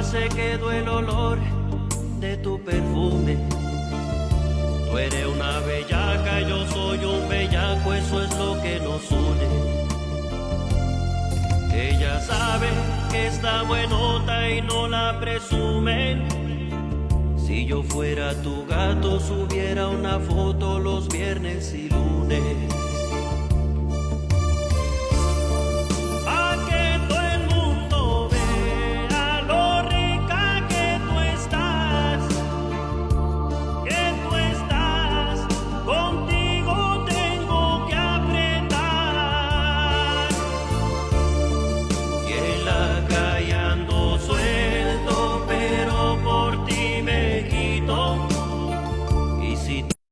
se quedó el olor de tu perfume. Tú eres una bellaca, yo soy un bellaco, eso es lo que nos une. Ella sabe que está buenota y no la presumen. Si yo fuera tu gato, subiera una foto los viernes y lunes.